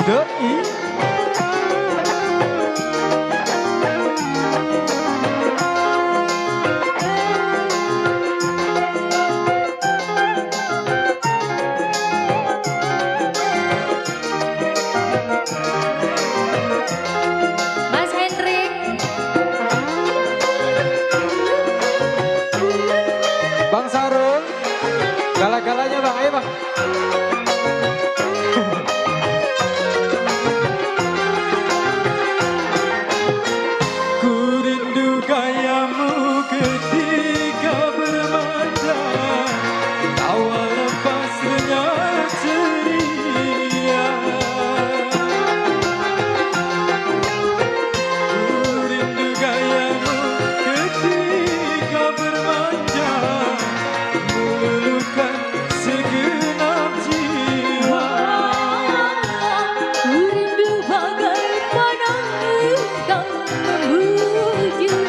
Doi. Mas Hendrik. Bang Sarul. Gala-galanya bang, ayo bang. Ku rindu gayamu ketika bermanja, tawa lepas renyah ceria. Ku rindu gayamu ketika bermanja, meluluhkan segenap jiwa. Ku rindu bagaimana engkau membujuk.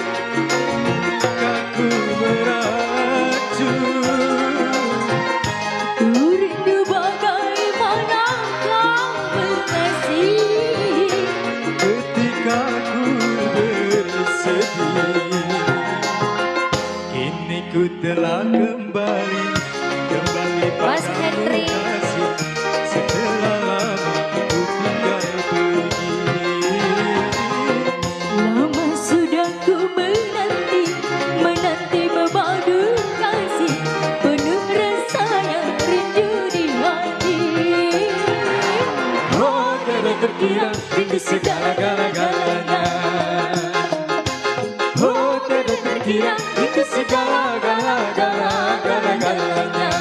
Aku meracun Ku rindu bagaimana engkau mengasihi. ketika ku bersedih. Kini ku telah kembali Mas padamu Hendrik. kasih, setelah lama ku tinggal pergi. Lama sudah ku menanti, menanti memadu kasih, penuh rasa yang rindu di hati. Oh, tiada terkira rindu segala-galanya. Oh, tiada terkira rindu segala-galanya.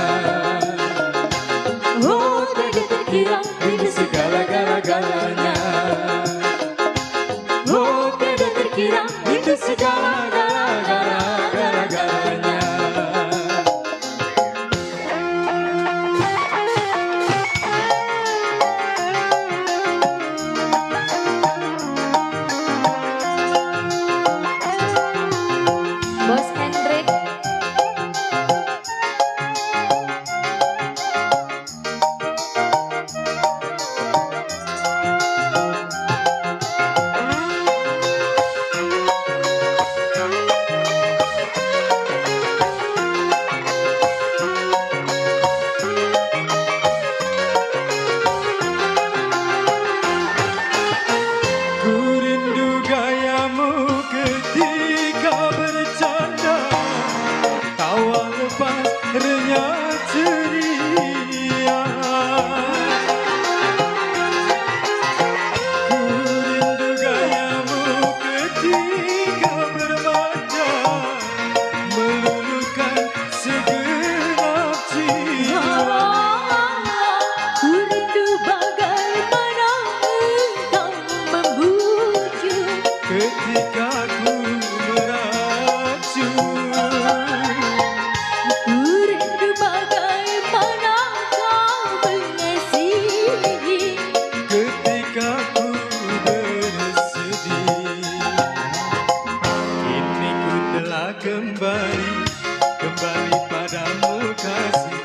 Oh, tiada terkira rindu segala-galanya. Oh, tiada terkira rindu segala-galanya. Bos Hendrik. Ku rindu gayamu ketika bercanda, tawa lepas renyah ceria. Ku rindu gayamu ketika bermanja, meluluhkan segenap jiwa. Ku rindu bagaimana engkau membujuk. Ketika ku meracun, Ku rindu bagaimana engkau mengasihi. ketika ku bersedih. Kini ku telah kembali padamu kasih,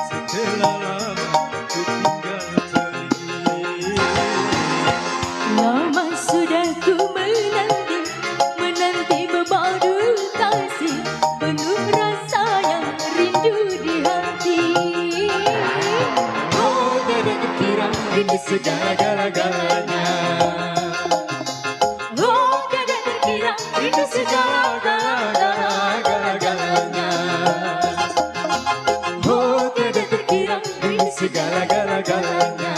setelah lama ku tinggal pergi. Lama sudah ku menanti, menanti memadu kasih, penuh rasa yang rindu di hati. Oh, tiada terkira rindu segala-galanya. Oh, tiada terkira Rindu segala-galanya. Oh, tiada terkira rindu segala-galanya.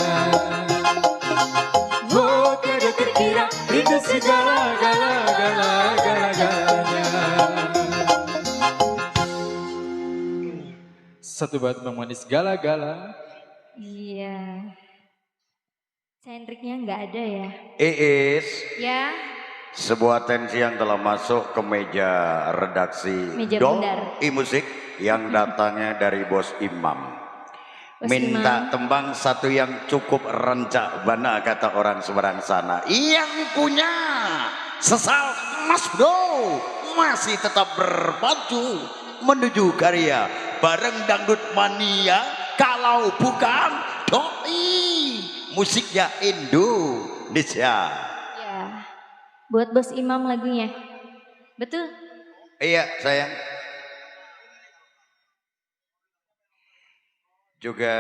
Oh, tiada terkira rindu segala-galanya. Satu buat Bang Manis gala-gala. Iya. Hendriknya nggak ada ya? Iis, Ya, sebuah tensi yang telah masuk ke meja redaksi Meja bundar. Doi Musik yang datangnya dari Bos Imam. Bos Minta Imam. tembang satu yang cukup rencak bana kata orang seberang sana. Yang punya sesal Mas Bro masih tetap berpacu menuju karya bareng dangdut mania kalau bukan Doi musiknya Indonesia. Ya. Buat Bos Imam lagunya. Betul? Iya sayang. Juga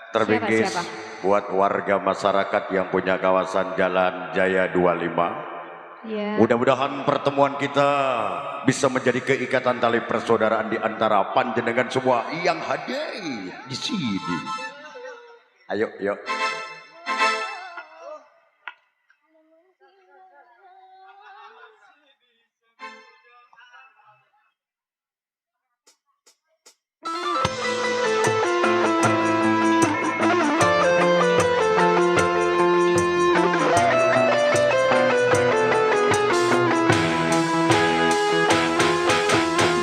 terbingkis Siapa? buat warga masyarakat yang punya kawasan Jalan Jaya 25. Ya. Mudah-mudahan pertemuan kita bisa menjadi keikatan tali persaudaraan di antara panjenengan semua yang hadir di sini. Ayo, yuk.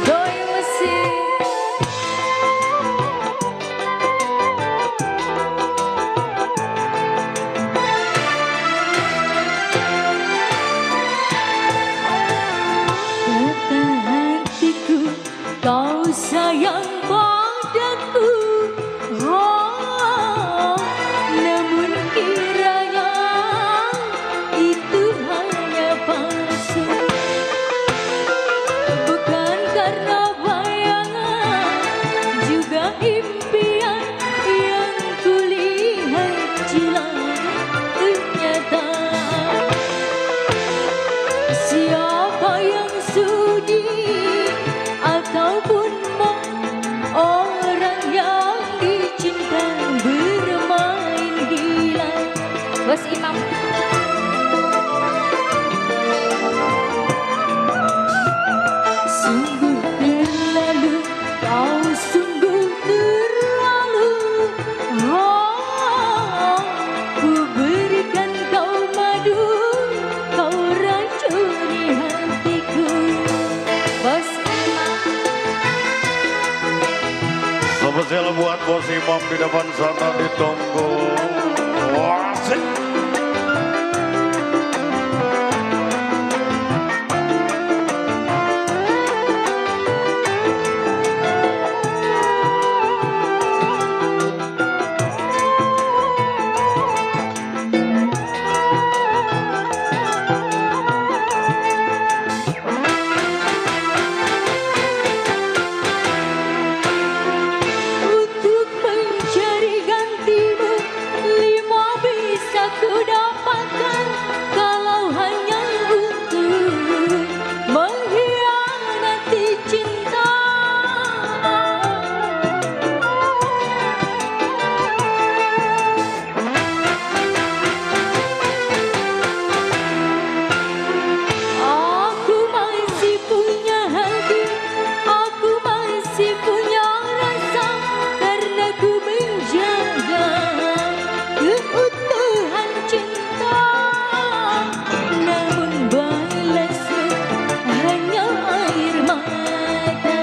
Doi Mesir. Kata hatiku, kau sayang padaku. Oh, namun kiranya itu hanya palsu. Bukan karena bayangan, juga impian yang kulihat jelas ternyata. Siapa yang sudi ataupun mau orang yang dicinta bermain gila. Bos Imam. Sungguh terlalu, kau sungguh terlalu. Oh, ku berikan kau madu, kau racuni hatiku. Bos Imam. Spesial buat Bos Imam di depan sana ditunggu. Wasik. Untuk mencari gantimu, lima bisa ku dapatkan. Kalau hanya untuk mengkhianati cinta. Aku masih punya hati, aku masih punya rasa, karena ku menjaga keutuhan cinta. Namun balasnya hanya air mata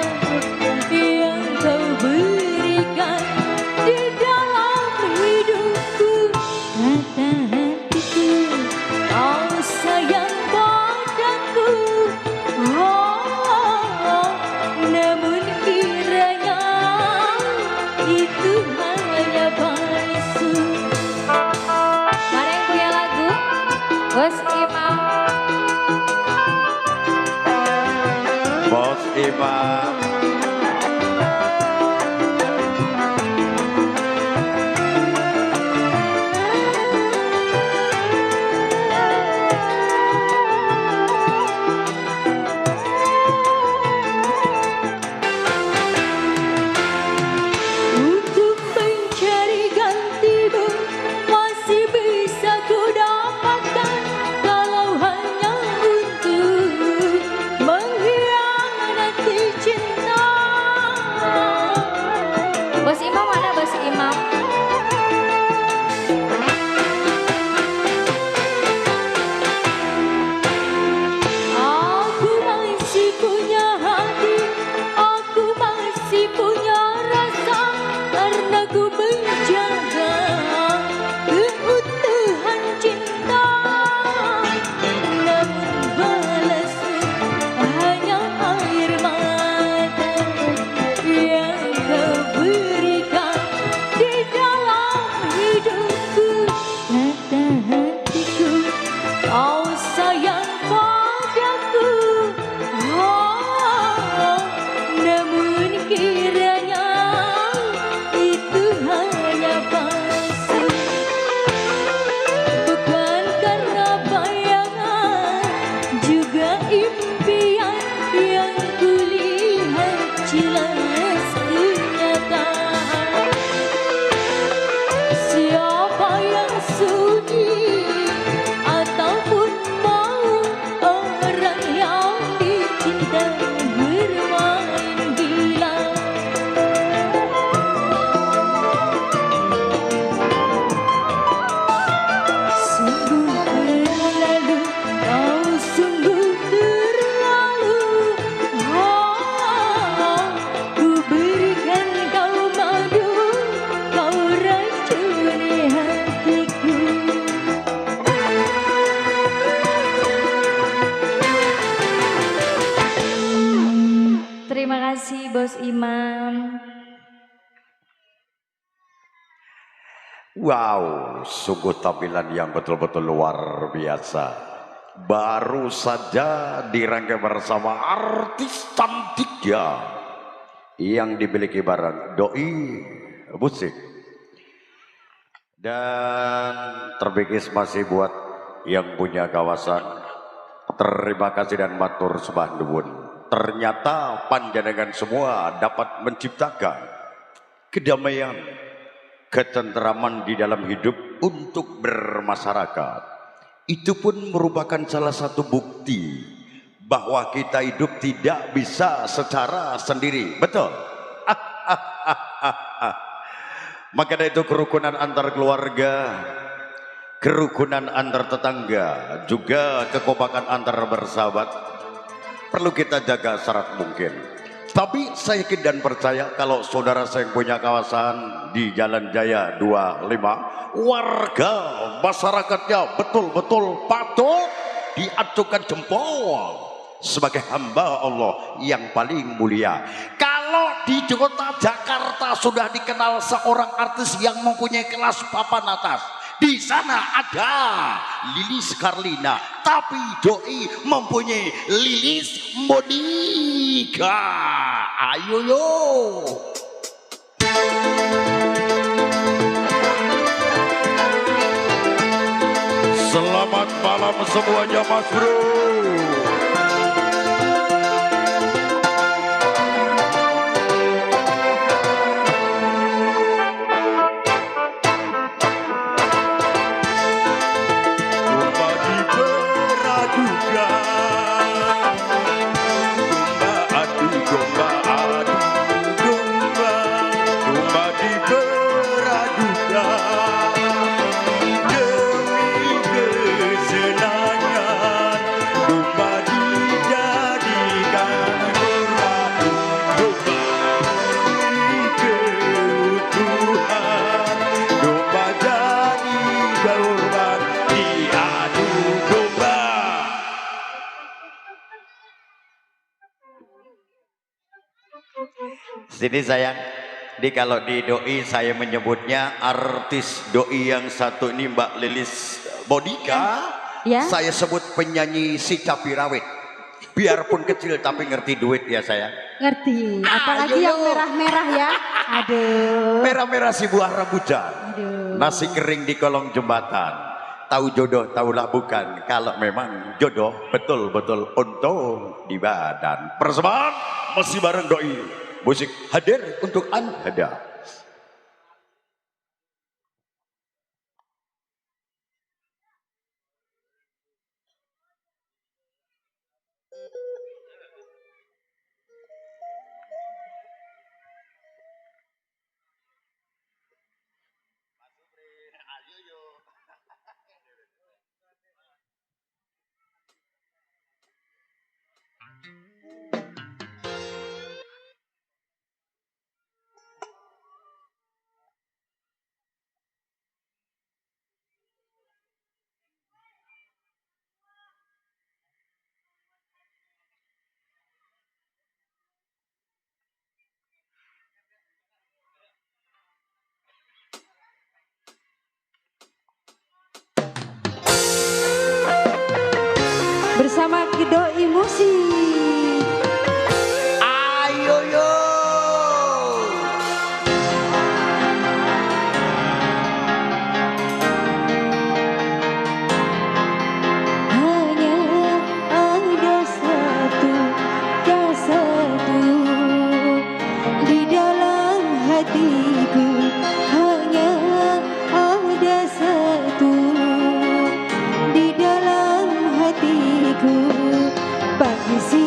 yang kau berikan di dalam hidupku. Kata hatiku, kau sayang padaku. Oh, namun kiranya itu hanya palsu. Mana yang punya lagu? Bos Imam. Bos Imam. Untuk mencari gantimu, masih bisa ku dapatkan. Kalau hanya untuk mengkhianati cinta. Wow, sungguh tampilan yang betul-betul luar biasa. Baru saja dirangkai bersama artis cantiknya yang dimiliki barang doi musik. Dan terbikis masih buat yang punya kawasan. Terima kasih dan matur sembah nuwun. Ternyata panjenengan semua dapat menciptakan kedamaian, ketentraman di dalam hidup untuk bermasyarakat. Itu pun merupakan salah satu bukti bahwa kita hidup tidak bisa secara sendiri. Betul? Maka dari itu kerukunan antar keluarga, kerukunan antar tetangga, juga kekompakan antar bersahabat perlu kita jaga syarat mungkin. Tapi saya yakin dan percaya kalau saudara saya yang punya kawasan di Jalan Jaya 25, warga masyarakatnya betul-betul patut diacungkan jempol sebagai hamba Allah yang paling mulia. Kalau di kota Jakarta sudah dikenal seorang artis yang mempunyai kelas papan atas, di sana ada Lilis Karlina, tapi doi mempunyai Lilis Monika. Ayo yo. Selamat malam semuanya Mas Bro. Sini sayang, kalau di doi saya menyebutnya artis doi yang satu ini Mbak Lilis Monika, Ya. Saya sebut penyanyi si capi rawit. Biarpun kecil tapi ngerti duit ya sayang. Ngerti, apalagi Ayo, yang merah-merah ya. Aduh. Merah-merah si buah rambutan. Aduh. Nasi kering di kolong jembatan. Tahu jodoh, tahulah bukan. Kalau memang jodoh betul-betul untung di badan. Persembahan masih bareng doi. Musik hadir untuk Anda. Bersama Doi Musik. Ayo yo. Hanya ada satu di dalam hatiku. Hanya ada satu di dalam hatiku. Pagi siang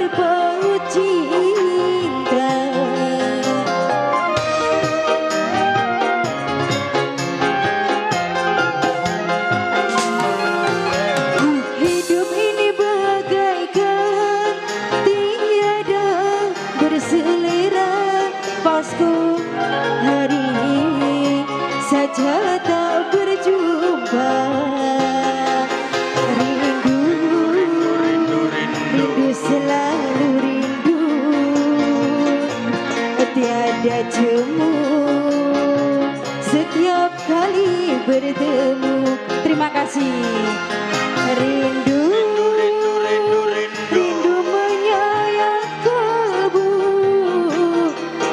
terpaut cinta. Hidup ini bagaikan tiada berselera, pasku hari ini saja tak berjumpa. Rindu selalu rindu, tiada jemu setiap kali bertemu. Terima kasih. Rindu, rindu menyayang kamu,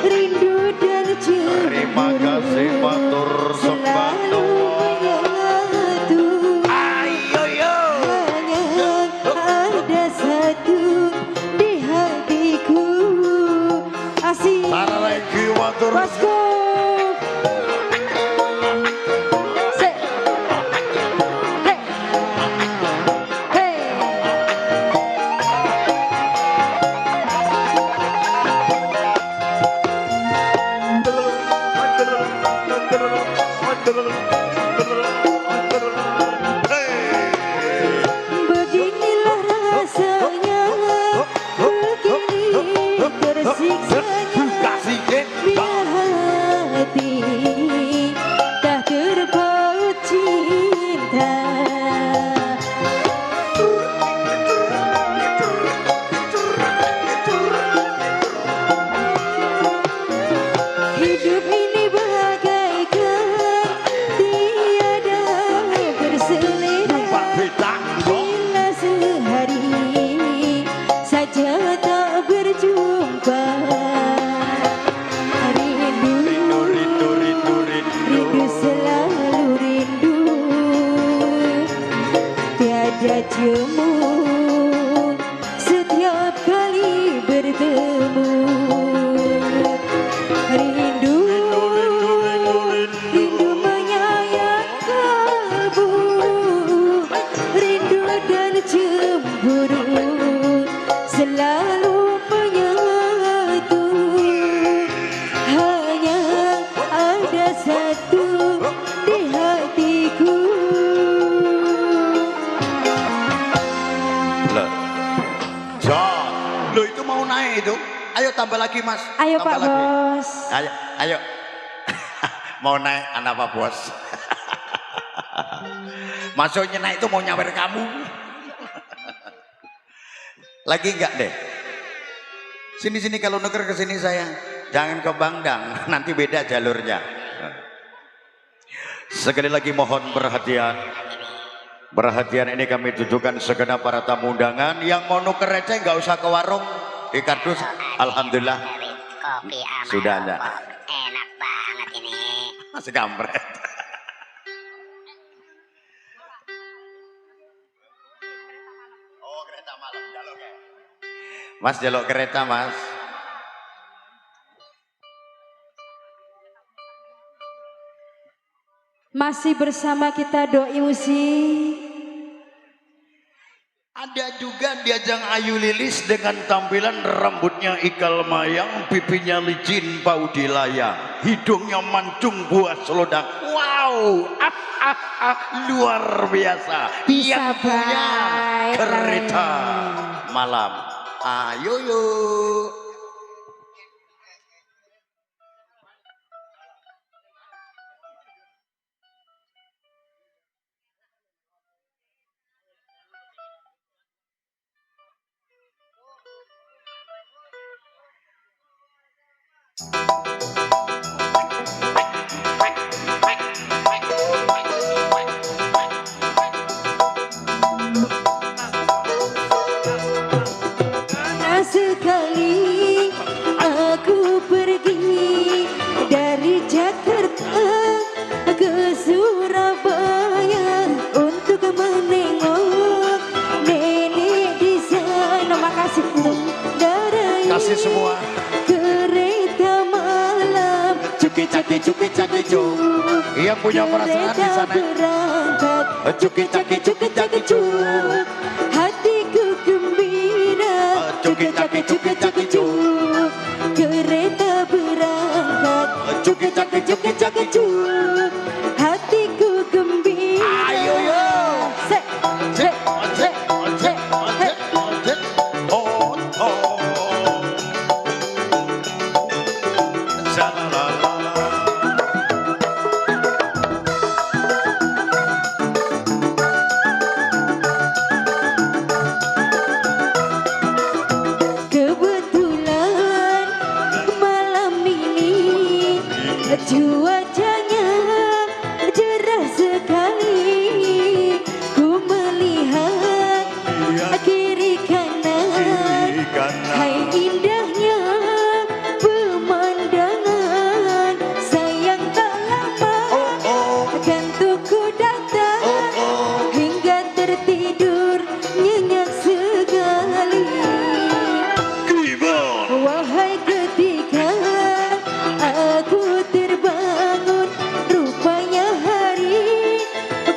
rindu dan cemburu. Terima kasih matur selalu menyatu. Ayo yo. Hanya ada satu di hatiku. Asik. Para lagi matur. Bosku. Se. Hey. Hey. Beginilah rasanya, begini tersiksanya. Kasih deh. Biar hati tak terpaut cinta. Hidup ini bagaikan tiada berselera, bila sehari saja tak berjumpa. Rindu selalu rindu, tiada jemu setiap kali bertemu. Rindu, rindu menyayang kamu, rindu dan cemburu selalu menyatu. Hanya ada satu di hatiku. John, lo itu mau naik itu? Ayo tambah lagi mas. Ayo tambah Pak lagi. Bos. Ayo. Mau naik anak Pak Bos. Maksudnya naik itu mau nyawer kamu. Lagi enggak deh? Sini kalau nuker ke sini saya. Jangan ke Bangdang, nanti beda jalurnya. Sekali lagi mohon perhatian. Perhatian ini kami tujukan segenap para tamu undangan yang mau nuker receh nggak usah ke warung, di kardus. Alhamdulillah Kopi aman sudah ada. enak banget ini. Masih kampret. Oh kereta malam jalur ya. Mas jalur kereta mas. Masih bersama kita Doi Usi. Ada juga diajang Ayu Lilis dengan tampilan rambutnya ikal mayang, pipinya licin bau dilaya, hidungnya mancung buah selodang. Wow, luar biasa. Bisa Yang punya baik, kereta baik. malam. Ayo yuk. Nah sekali aku pergi dari Jakarta ke Surabaya untuk menengok nenek di sana. Makasih dari Kasih semua. kereta malam Cuki-caki yang punya perasaan di sana. berangkat Cuki-caki hatiku gembira cuki caki cuki caki cuk, kereta berangkat, cuki caki cuk, hatiku gembira. Ayo yo. Sek, sek, sek, sek, sek. Oh, oh. Salalala. Kebetulan malam ini cuacanya cerah sekali. Ku melihat kiri kanan, hai indahnya pemandangan. Sayang tak lama kan ku datang, hingga tertidur nyenyak sekali. Wahai ketika aku terbangun, rupanya hari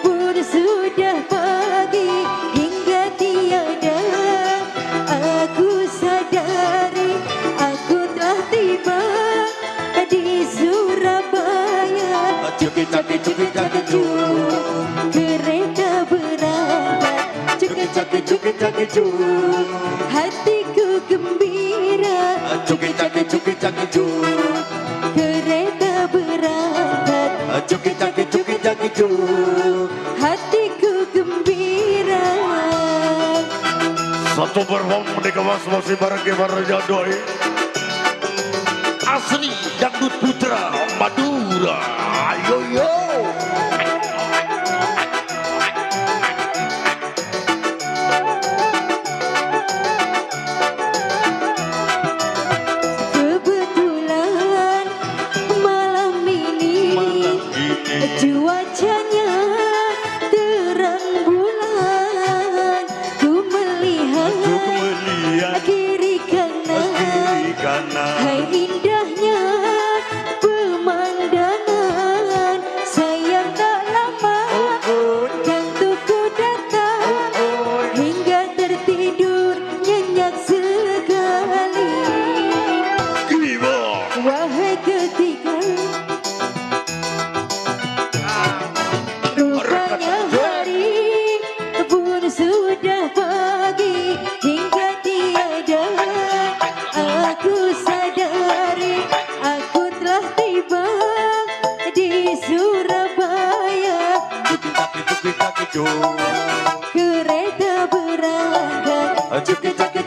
pun sudah pagi. Hingga tiada aku sadari, aku telah tiba di Surabaya. Cuki caki cuk, kereta berangkat, cuki caki cuk, hatiku gembira. Cuki caki cuk, kereta berangkat, cuki caki cuk, hatiku gembira. Satu berbom di kemas masih barang doi. Asri Dangdut Putra Madura. Ayo yo. Kebetulan malam ini cuacanya terang bulan. Ku melihat kiri kanan, hai indahnya pemandangan. Sayang tak lama kan ku datang, hingga tertidur nyenyak sekali. Wahai ketika rupanya hari pun sudah pagi. Hingga tiada aku sadari, aku telah tiba di Surabaya. Kereta berangkat, cuki caki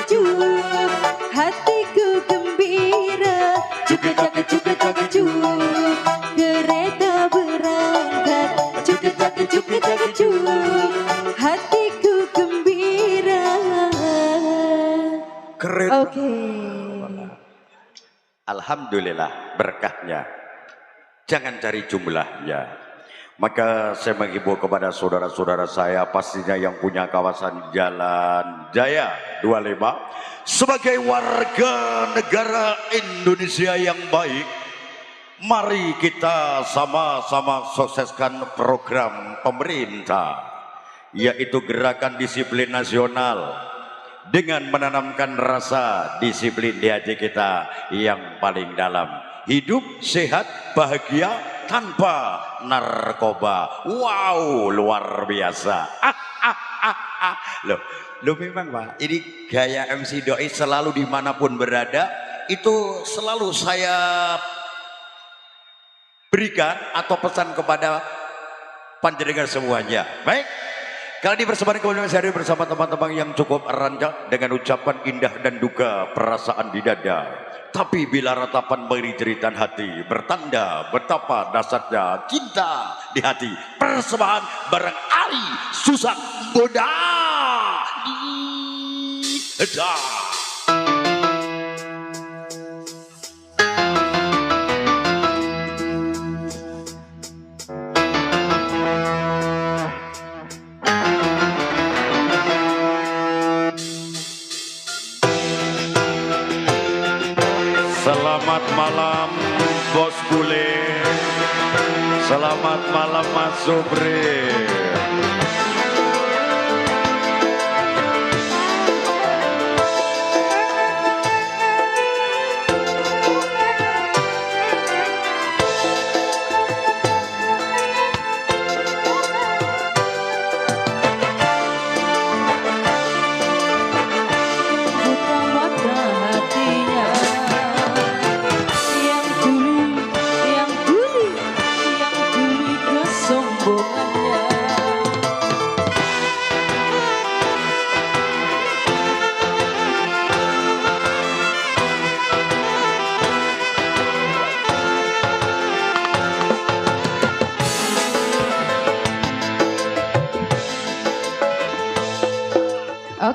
cuk, hatiku gembira. Cuki caki cuk, kereta berangkat, cuki caki cuk, hatiku gembira. Keren. Oke. Alhamdulillah berkahnya. Jangan cari jumlahnya. Maka saya mengimbau kepada saudara-saudara saya, pastinya yang punya kawasan Jalan Jaya 25, sebagai warga negara Indonesia yang baik, mari kita sama-sama sukseskan program pemerintah, yaitu Gerakan Disiplin Nasional, dengan menanamkan rasa disiplin di hati kita yang paling dalam. Hidup sehat, bahagia, tanpa narkoba. Wow, luar biasa. Loh memang Pak, ini gaya MC Doi selalu dimanapun berada, itu selalu saya berikan atau pesan kepada panjenengan semuanya. Baik, kali ini bersama dengan saya bersama teman-teman yang cukup rancak dengan ucapan indah dan duka perasaan di dada. Tapi bila ratapan jeritan hati bertanda betapa dasarnya cinta di hati. Persembahan bareng Ali Susan Boda di Selamat malam Bos Bule, selamat malam Mas Sobri.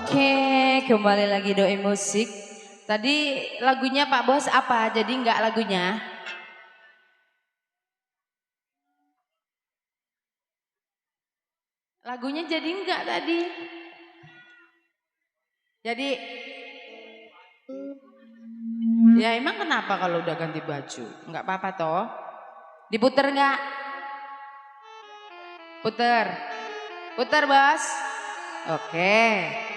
Oke, kembali lagi Doi Musik. Tadi lagunya Pak Bos apa? Jadi enggak lagunya? Lagunya jadi enggak tadi? Jadi ya emang kenapa kalau udah ganti baju? Enggak apa-apa toh? Diputer enggak? Puter. Puter, Bos. Oke.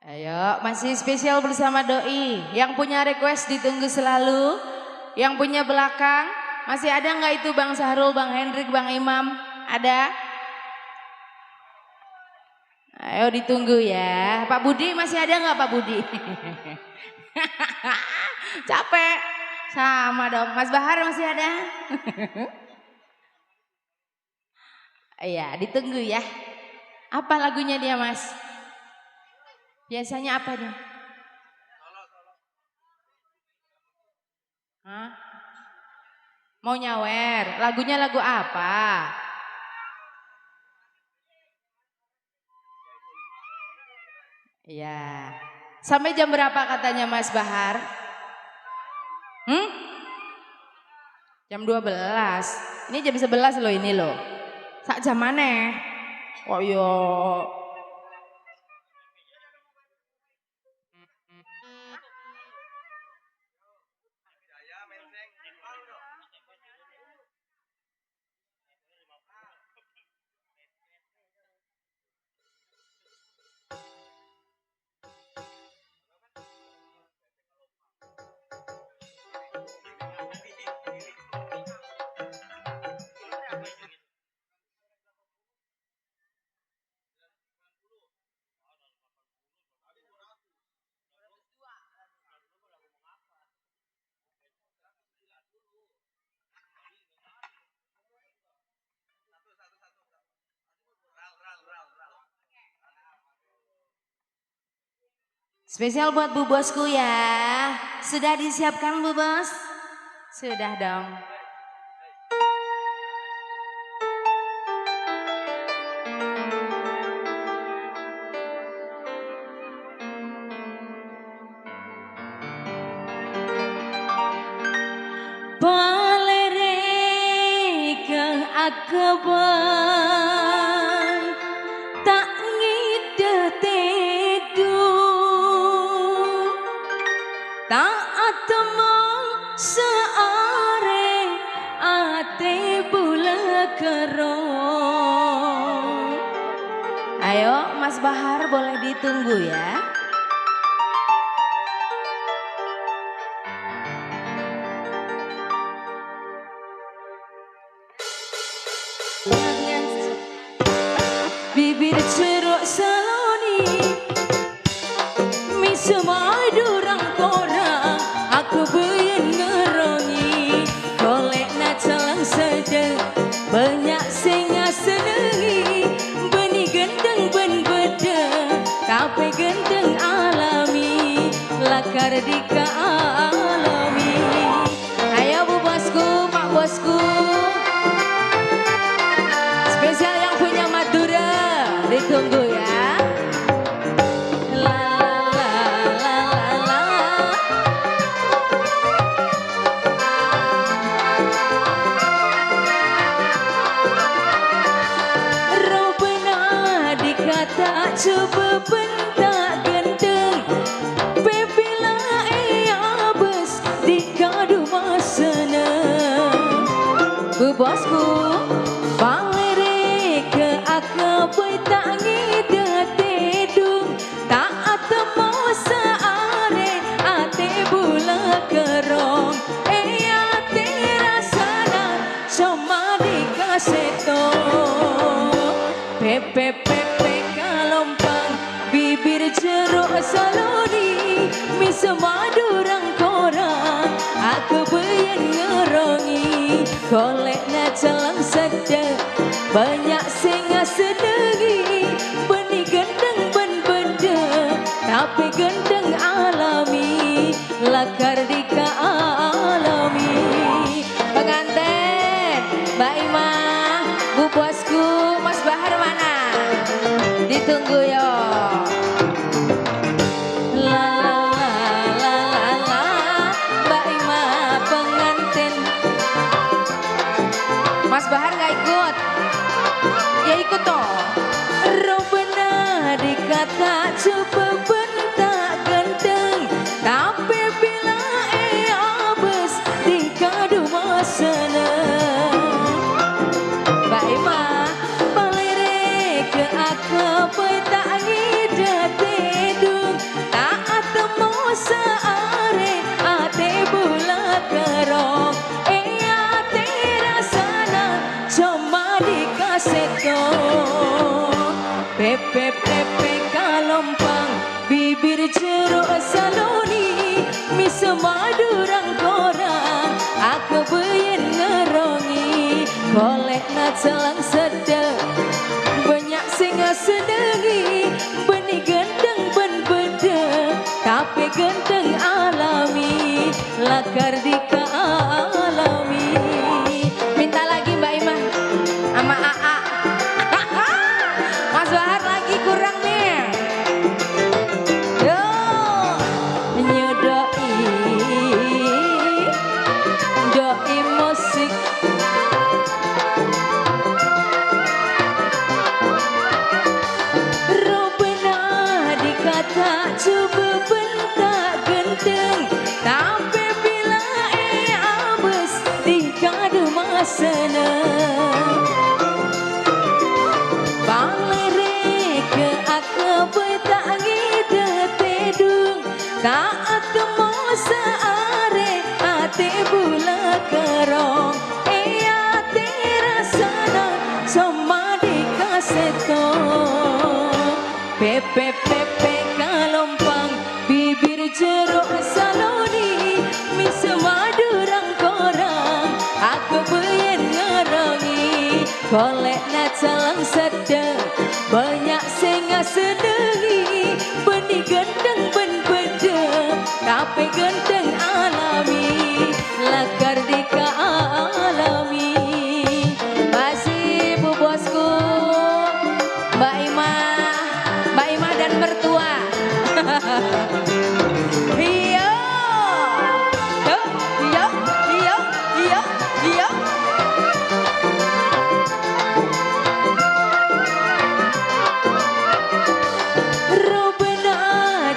Ayo, masih spesial bersama Doi. Yang punya request ditunggu selalu. Yang punya belakang, masih ada nggak itu Bang Sahrul, Bang Hendrik, Bang Imam? Ada? Ayo ditunggu ya. Pak Budi masih ada nggak Pak Budi? Capek. Sama dong. Mas Bahar masih ada? Iya, ditunggu ya. Apa lagunya dia, Mas? Biasanya apa dia? Hah? Mau nyawer? Lagunya lagu apa? Iya. Sampai jam berapa katanya Mas Bahar? Jam 12. Ini jam 11 loh ini loh. Sak jam mana? Oh yo. Spesial buat Bu Bosku ya. Sudah disiapkan Bu Bos? Sudah dong. Palere ke akaban tak ngidah tedu tak atemong seare ate bula kerong. Ayo Mas Bahar boleh ditunggu ya. Bibir ceruk saloni misemai durang korang aku beyen ngerongi golek na calang sedeng banyak sing senengi beni gendeng ben bedeng tapi gendeng alami lakar dika alami. Ayo Bu Bosku, Pak Bosku, spesial yang punya Madura ditunggu ya. La la la la la. Robena dikata coba bentak gendeng bebila abes dikadu masana. Bu Bosku palere ke akabai tak ngida tedung tak atemo saare ate bula kerong ate rasana cuma Pepe pepe kalompang bibir jeruk saloni misa madurang korang aku beyen ngerongi golek na calang sedek banyak sing sedengi benih gendeng ben benda tapi gendeng alami lakar dika alami pengantin Mbak Ima Bu Bosku Mas Bahar mana ditunggu yo la la la la la Mbak Ima pengantin Mas Bahar nggak ikut ya ikut toh Robena dikata coba bentak genteng tapi bila abes dikadu masana Mbak Ima balere ke aku tak ngida tedung tak atemu saare ate bula kerong ate rasana cuma dikasih pepe pepe kalompang bibir jeruk saloni misa madurang korang aku beyen ngerongi golek na calang sedek banyak sing sedengi benih gendeng ben beda tapi gendeng alami lakar dika alami minta lagi Mbak Ima sama AA Mas Bahar lagi kurang nih yo nyodoi doi musik Robena dikata coba bentak genteng tapi bila abes dikadu masana balere ke aku tak ngida tedung tak atemu saare ate bula kerong ate rasana cuma dikasih pepe pepe kalompang bibir jeruk saloni misa madurang korang aku beyen ngerongi golek na calang sedek banyak sing sedengi benih gendeng ben beda tapi gendeng alami lakar dika alami masih Bu Bosku Mbak Ima dan mertua iya yo yo yo yo yo Robena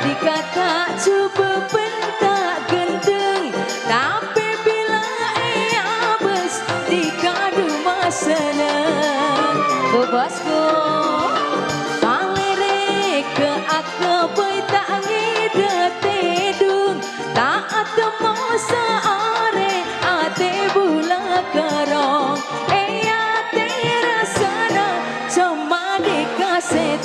dikata coba bentak gendeng tapi bila abes dikadu masana Bu Bosku balere ke aku tak ngida tedung tak atemu saare ate bula kerong ate rasana cuma dikasih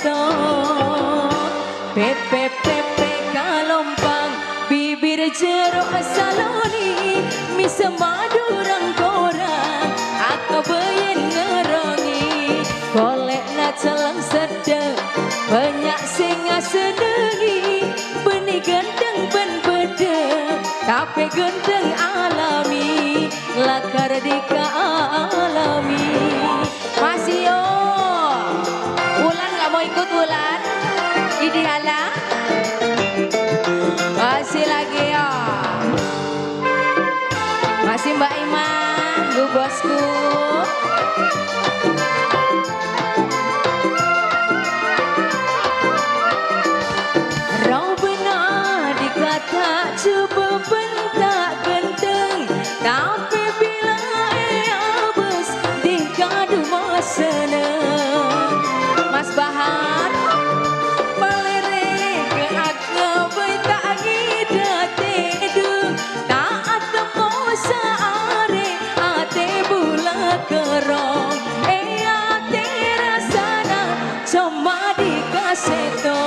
pepe pepe kalompang bibir jeruk saloni misa madurang korang aku beyen ngerongi golek na calang sedek banyak sing sedengi benih gendeng ben beda tapi gendeng alami lakar dika alami masih yo Wulan gak mau ikut Wulan Idihala masih lagi ya masih Mbak Ima Bu Bosku Robena dikata coba bentak genteng tapi bila abes dikadu masana Mas Bahar balere ke aku tak ngida tedung tak atemu saare ate bula kerong seto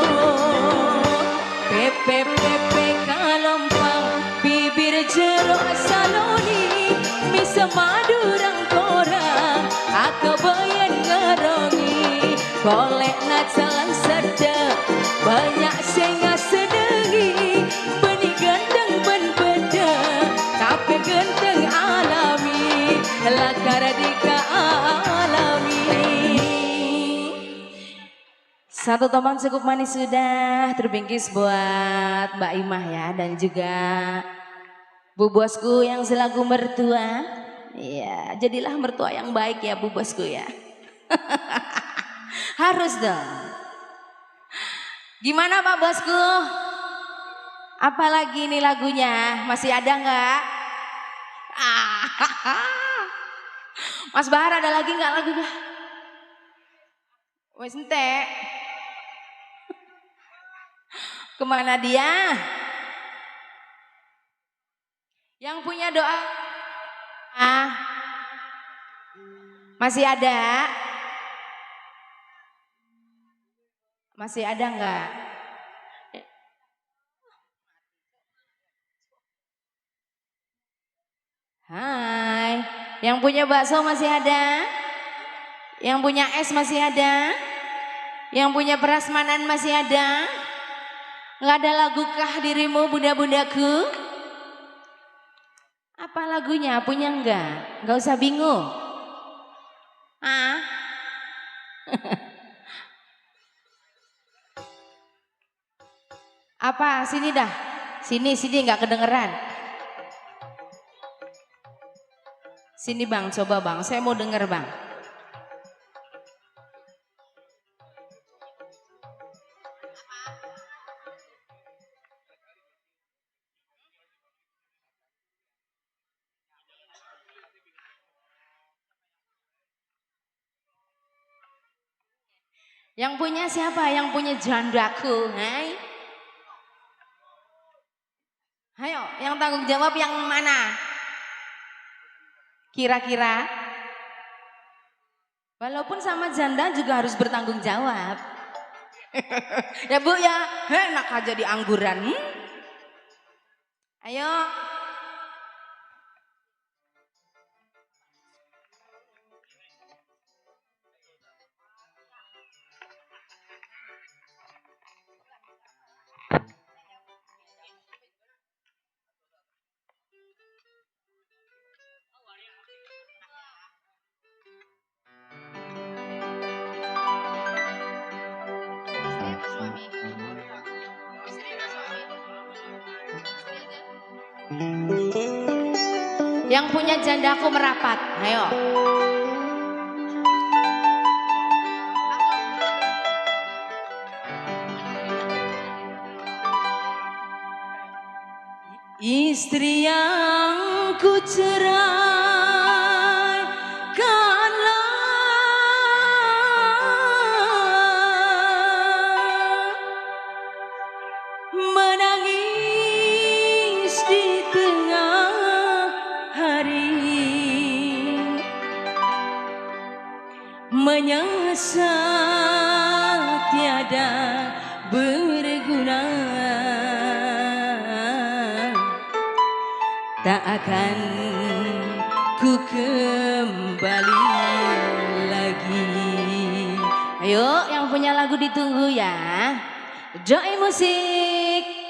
pepe pepe kalompang bibir jeruk saloni misa madurang korang aku bayan ngerongi kolek nat salang sedek banyak senga sedengi benih ganteng ben beda tapi ganteng alami lakar dika alami. Satu tombang cukup manis sudah terbingkis buat Mbak Imah ya dan juga Bu Bosku yang selaku mertua. Iya, jadilah mertua yang baik ya Bu Bosku ya. Harus dong. Gimana Pak Bosku? Apalagi ini lagunya? Masih ada nggak? Mas Bahar ada lagi nggak lagunya? Wes entek. Kemana dia? Yang punya doa? Masih ada? Masih ada enggak? Hai, yang punya bakso masih ada? Yang punya es masih ada? Yang punya prasmanan masih ada? Nggak ada lagukah dirimu bunda-bundaku? Apa lagunya? Punya enggak? Nggak usah bingung. Apa? Sini dah. Sini nggak kedengeran. Sini bang, coba bang. Saya mau denger bang. Yang punya siapa? Yang punya jandaku, hai? Ayo, yang tanggung jawab yang mana? Kira-kira? Walaupun sama janda juga harus bertanggung jawab. Ya Bu ya, enak aja di angguran. Ayo. Yang punya jandaku merapat, ayo. Istri yang ku ceraikanlah menangis di tengah hari, menyesal tiada berguna, tak akan ku kembali lagi. Ayo yang punya lagu ditunggu ya. Joy Musik.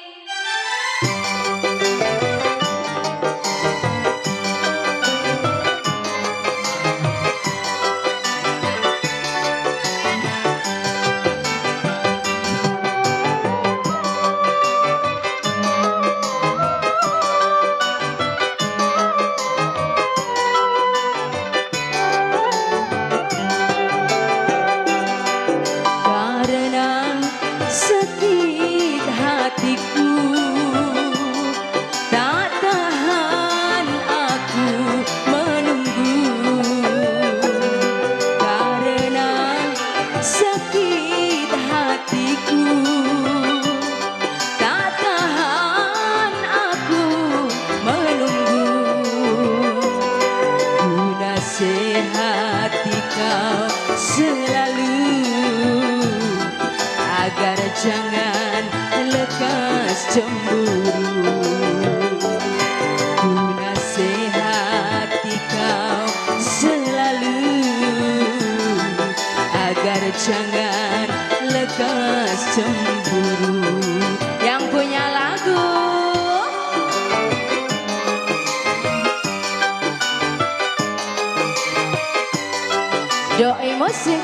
Karena sakit hatiku tak tahan aku menunggu. Karena sakit hatiku tak tahan aku menunggu. Ku nasihati kau selalu agar jangan lekas cemburu. Ku nasihati kau selalu agar jangan lekas cemburu. Yang punya lagu Doi Musik.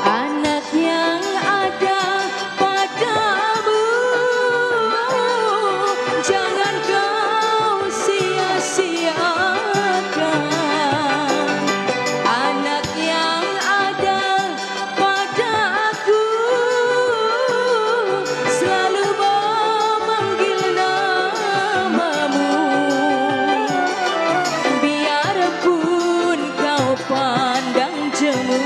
Anak yang ada padamu jangan kau sia-siakan. Anak yang ada padaku selalu memanggil namamu. Biarpun kau pandang jemu,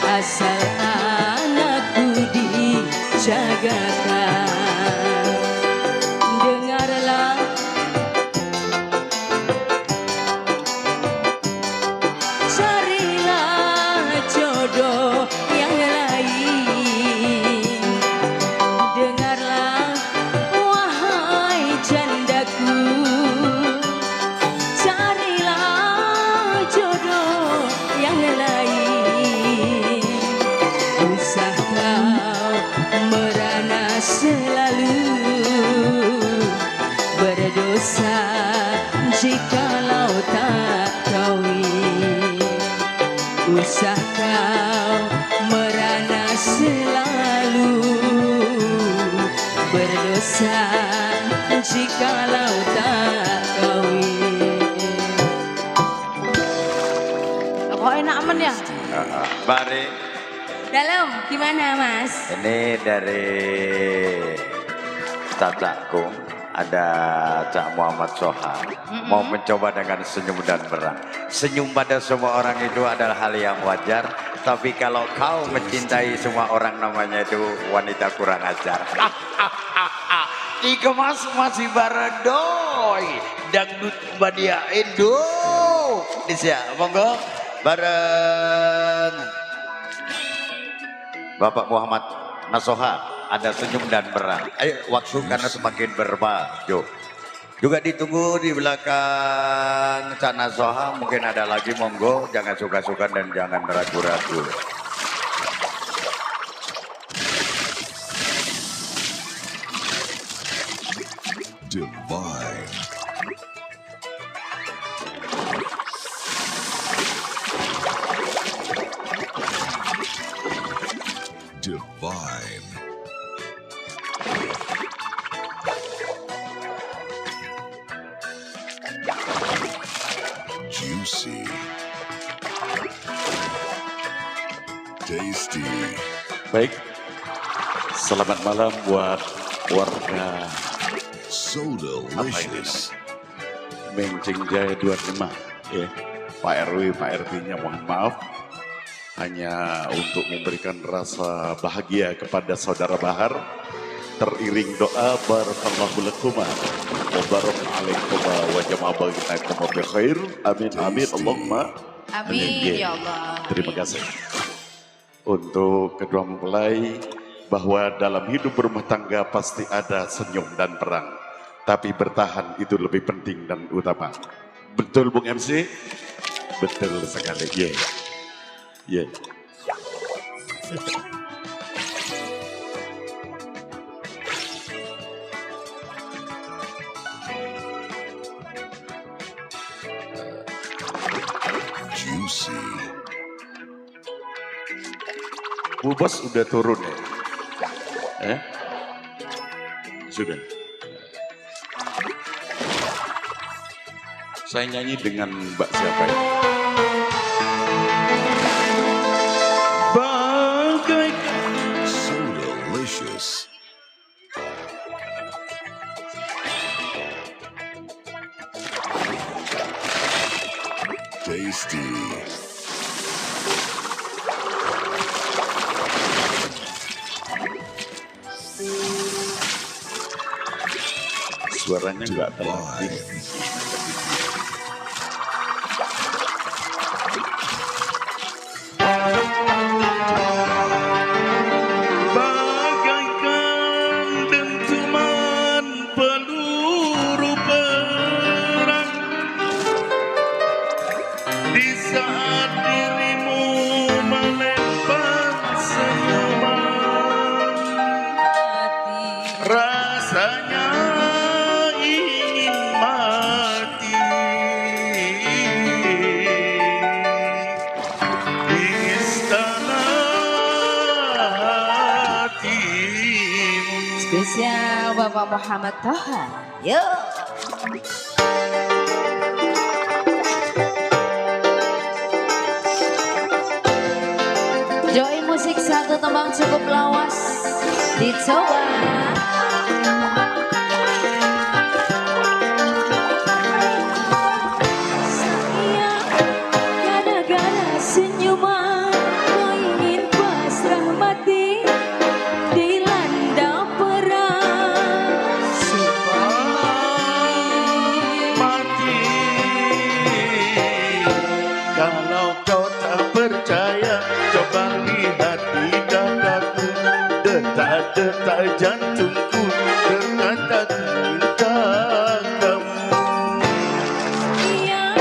asal anakku dijagakan. Dengarlah carilah jodoh yang lain. Dengarlah wahai jandaku, carilah jodoh yang lain. Usah kau merana selalu berdosa jikalau tak kawin. Usah kau merana selalu berdosa jikalau tak kawin. Kok enak men ya? Mari, Dalam gimana Mas? ini dari cacakku, ada Cak Muhammad Soha, mau mencoba dengan senyum dan berang. Senyum pada semua orang itu adalah hal yang wajar, tapi kalau kau mencintai semua orang namanya itu wanita kurang ajar. Dikemas masih bareng doi, dangdut badia Indo. Disya, monggo bareng Bapak Muhammad Nasoha, ada senyum dan berang. Ayo, waktu karena semakin bermaju. Juga ditunggu di belakang Cak Nasoha, mungkin ada lagi, monggo. Jangan suka-suka dan jangan ragu-ragu. Divine. Divine. Juicy. Tasty. Baik, selamat malam buat warga So delicious. Mencing Jaya 25 ya. Pak RW, Pak RT-nya mohon maaf. Hanya untuk memberikan rasa bahagia kepada saudara Bahar. Teriring doa barakallahu lakuma wa barakalakum wa jama'a bainakum bi khair. Amin amin Allahumma. Amin ya Allah. Terima kasih. Untuk kedua mempelai, bahwa dalam hidup berumah tangga pasti ada senyum dan perang. Tapi bertahan itu lebih penting dan utama. Betul Bung MC? Betul sekali. Yeah. Yeah. Juicy. Bu Bos udah turun ya? Sudah. Saya nyanyi dengan Mbak siapa ya? Bagai So delicious. Tasty. suaranya nggak terlatih. Bagaikan dentuman peluru perang di saat dirimu melempar senyuman, rasanya ingin mati di istana hatimu. Spesial Bapak Muhammad Toha. Yuk. Joy musik satu tembang cukup lawas dicoba. Sayang, gara-gara senyuman kau ingin pasrah mati dilanda perang. Mati kalau kau tak percaya, coba lihat di dadaku, detak-detak jantungku berkata cinta kamu. Iya,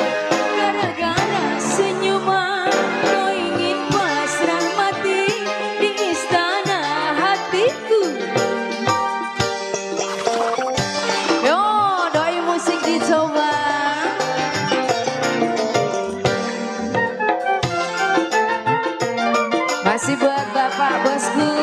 gara-gara senyuman kau ingin pasrah mati di istana hatiku. Yo, doi musik dicoba. Masih buat Bapak Bosku.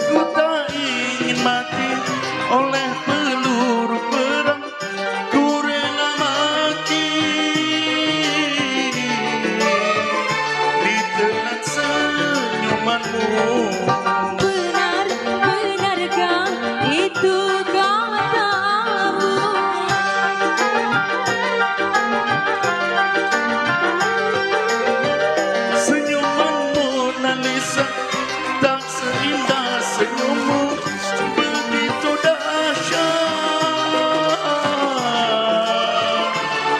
Ku tak ingin mati oleh peluru perang, ku rela mati ditelan senyumanmu. Benarkah itu katamu? Senyuman Mona Lisa tak seindah senyummu, begitu dahsyat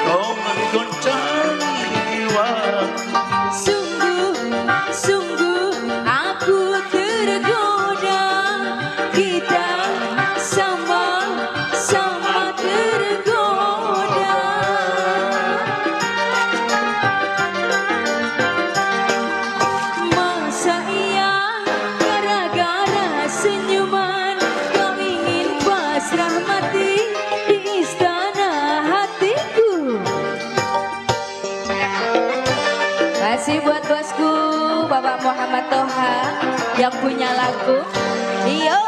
kau menggoncang jiwa. Sungguh aku tergoda, kita sama-sama tergoda. Masa iya gara-gara senyuman kau ingin pasrah mati di istana hatiku. Masih buat bosku Bapak Muhammad Toha yang punya lagu. Iyo.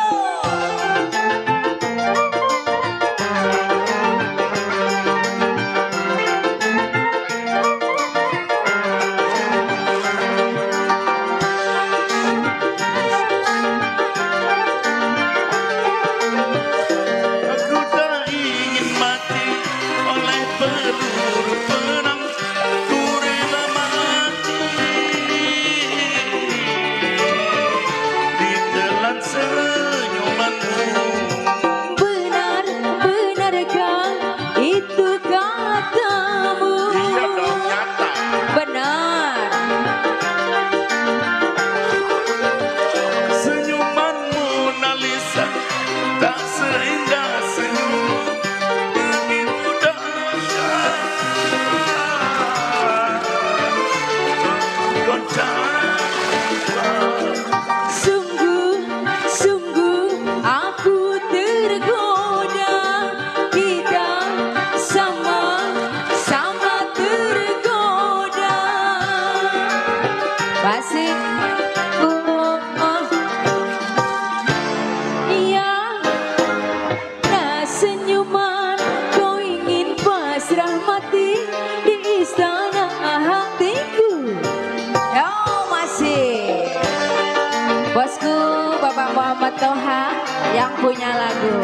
Aku tak ingin mati oleh peluru perang, ku rela mati ditelan senyumanmu. Benarkah itu katamu? Iya dong, nyata. Benar. Senyuman Mona Lisa tak seindah senyummu, begitu dahsyat goncang jiwa. Sungguh aku tergoda, kita sama-sama tergoda. Masih iya, nah senyuman kau ingin pasrah mati di istana hatiku. Yo, masih bosku Bapak Muhammad Toha yang punya lagu.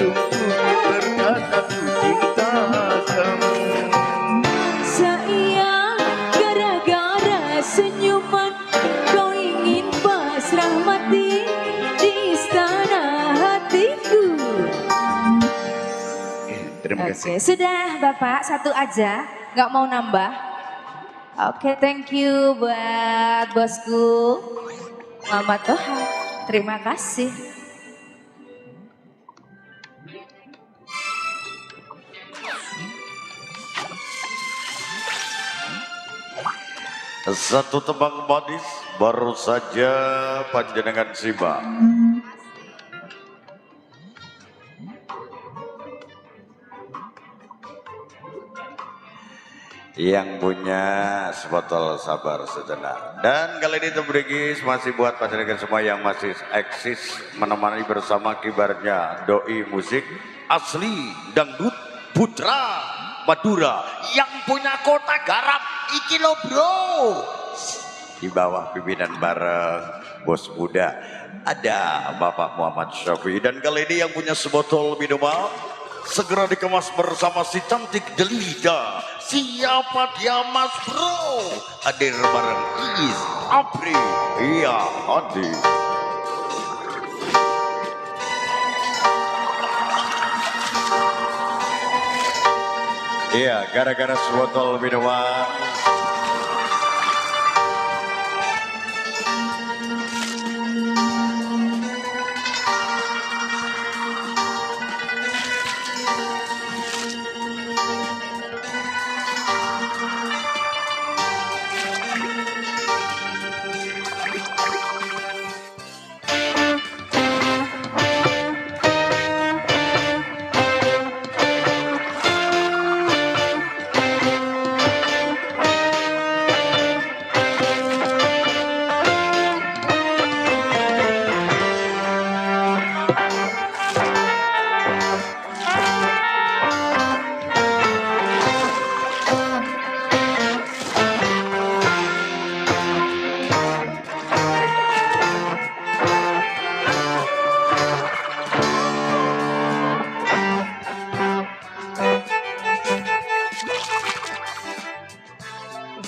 untuk berkata ku cinta kamu. Sayang, gara-gara senyuman kau ingin pasrah mati di istana hatiku. Terima kasih. Oke, sudah Bapak, satu aja, nggak mau nambah. Oke, thank you buat bosku Muhammad Toha. Terima kasih. Satu tembang manis baru saja panjenengan simak. Yang punya sebotol sabar sejenak. Dan kali ini Tebrigis masih buat panjenengan semua yang masih eksis menemani bersama kibarnya doi musik asli dangdut putra Madura yang punya kota garap iki lo bro. Di bawah pimpinan bareng bos muda ada Bapak Muhammad Syafi'i, dan kali ini yang punya sebotol minuman segera dikemas bersama si cantik Delida. Siapa dia Mas Bro? Hadir bareng Iis, Apri, iya Adi. Iya, gara-gara sebotol minuman.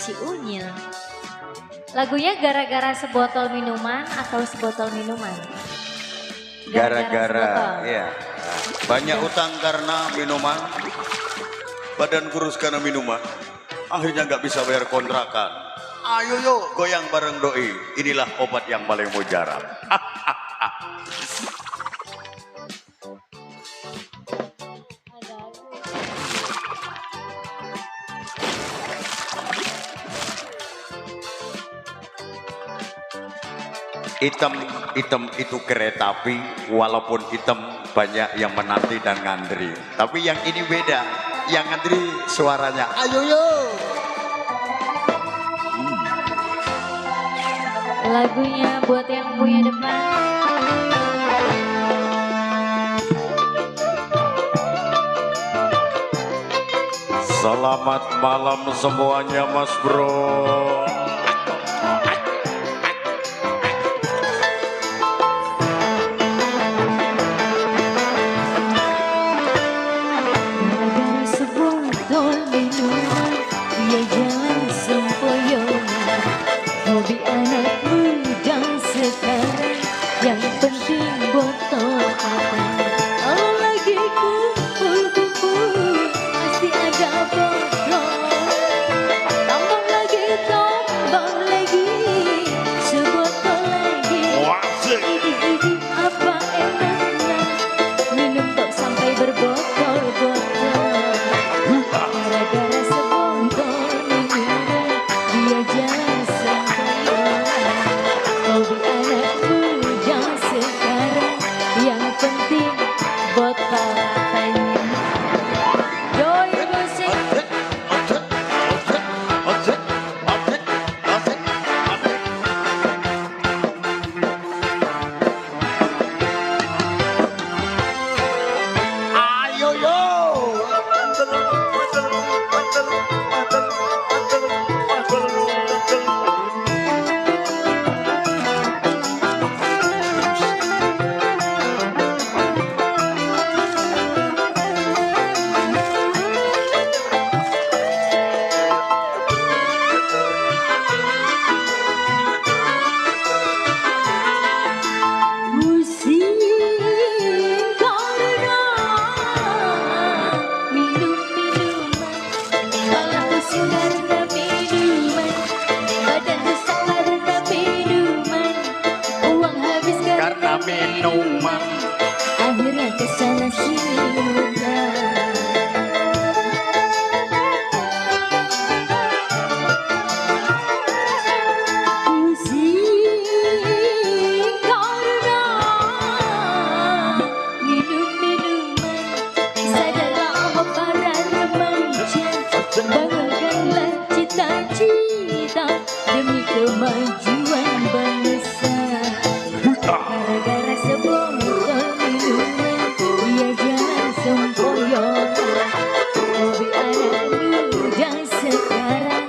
Si Unyil. Lagunya gara-gara sebotol minuman atau sebotol minuman? Gara-gara, ya. Banyak utang karena minuman, badan kurus karena minuman, akhirnya nggak bisa bayar kontrakan. Ayo yuk goyang bareng doi, inilah obat yang paling mujarab. Hitam itu kereta api, walaupun hitam banyak yang menanti dan ngantri. Tapi yang ini beda, yang ngantri suaranya ayo yo. Lagunya buat yang punya depan. Selamat malam semuanya Mas Bro. Yang penting botol ada. Kalau lagi kumpul-kumpul pasti ada botol. Tambah lagi top kemajuan bangsa. Gara-gara sebuah minuman, dia jalan sempoyongan. Hobi anak muda sekarang,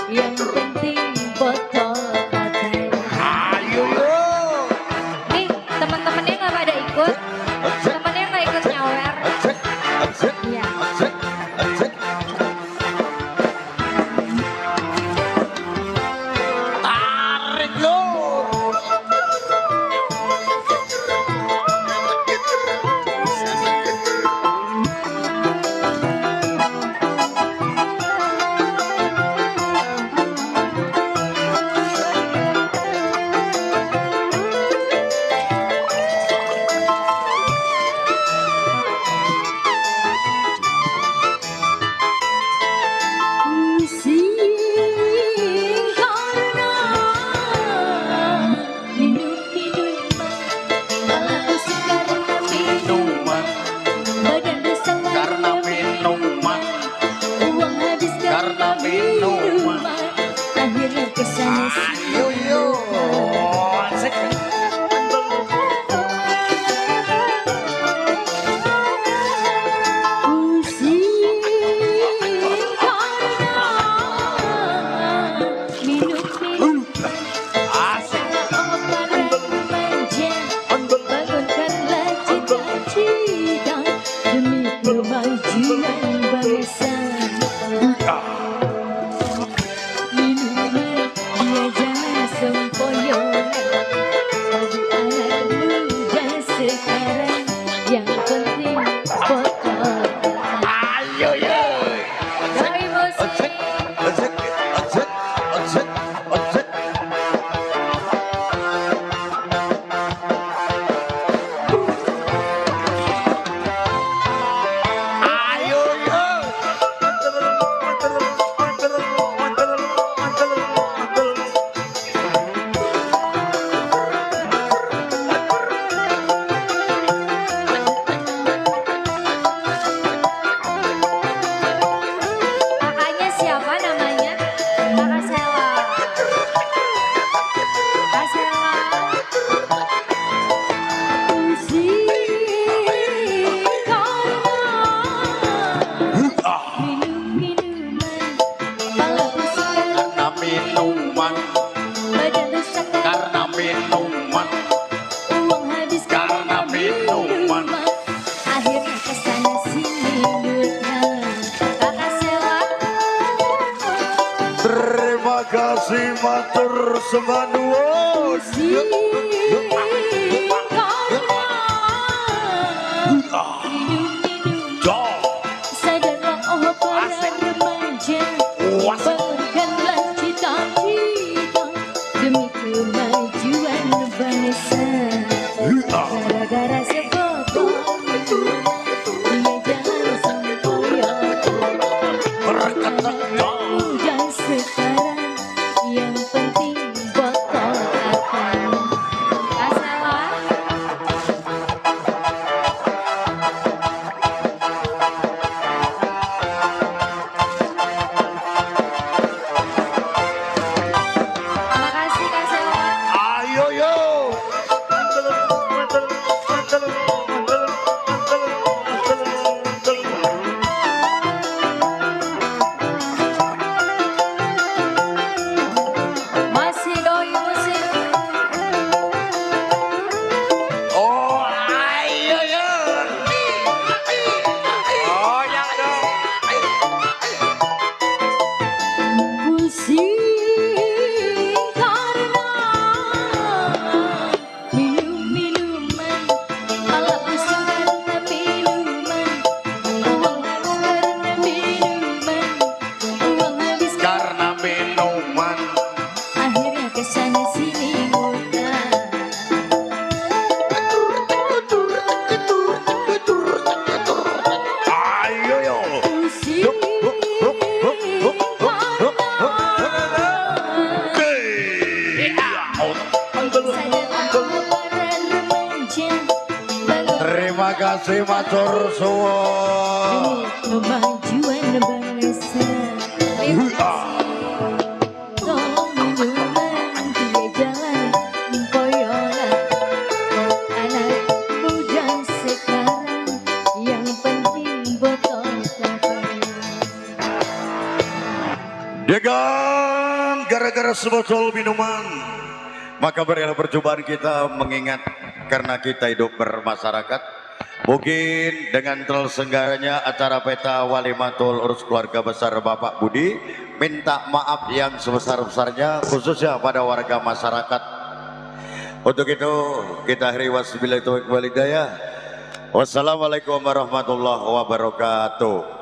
yang penting botol katanya. Ayo yo. Nih teman-temannya nggak pada ikut, temannya nggak ikut nyawer. Iya. Tarik lo. Ayo yo. Asik. Asik. Bangunkanlah cita-cita demi kemajuan bangsa. Minuman dia jangan sempoyongan. Hobi anak muda sekarang, yang penting botol. Ayo yo. Kami musik. Asik. Asik. Asik. Asik. Ayo yo. Kakaknya siapa namanya? Kakak Sela. Kak Sela. Minum-minuman, malah pusing Karena minuman, badan rusak karena minuman, uang habis karena minuman. akhirnya kesana sini ngutang. Kakak Sela. Terima kasih matur sembah nuwun. Sadarlah oh para remaja, bangunkanlah cita-cita demi kemajuan bangsa. Gara-gara sebotol minuman, dia jangan sempoyongan. Muda sekarang, yang penting botol katanya. Kak Sela. Makasih Kak Sela. Ayo yo. Masih doi musik. Oh ayo yo. Oh yang dong. Pusing karena minum-minuman, malah pusing karena minuman. Uang habis karena minuman, uang habis Karena minuman. akhirnya kesana sini ngutang. Ayo yo. Pusing Terima kasih matur suwun. kemajuan bangsa. Tolong minuman, gara-gara sebotol minuman, maka berilah percobaan kita mengingat karena kita hidup bermasyarakat. Mungkin dengan terselenggaranya acara peta walimatul urus keluarga besar Bapak Budi, minta maaf yang sebesar-besarnya khususnya pada warga masyarakat. Untuk itu kita akhiri wasbillahi taufiq wal hidayah. Wassalamualaikum warahmatullahi wabarakatuh.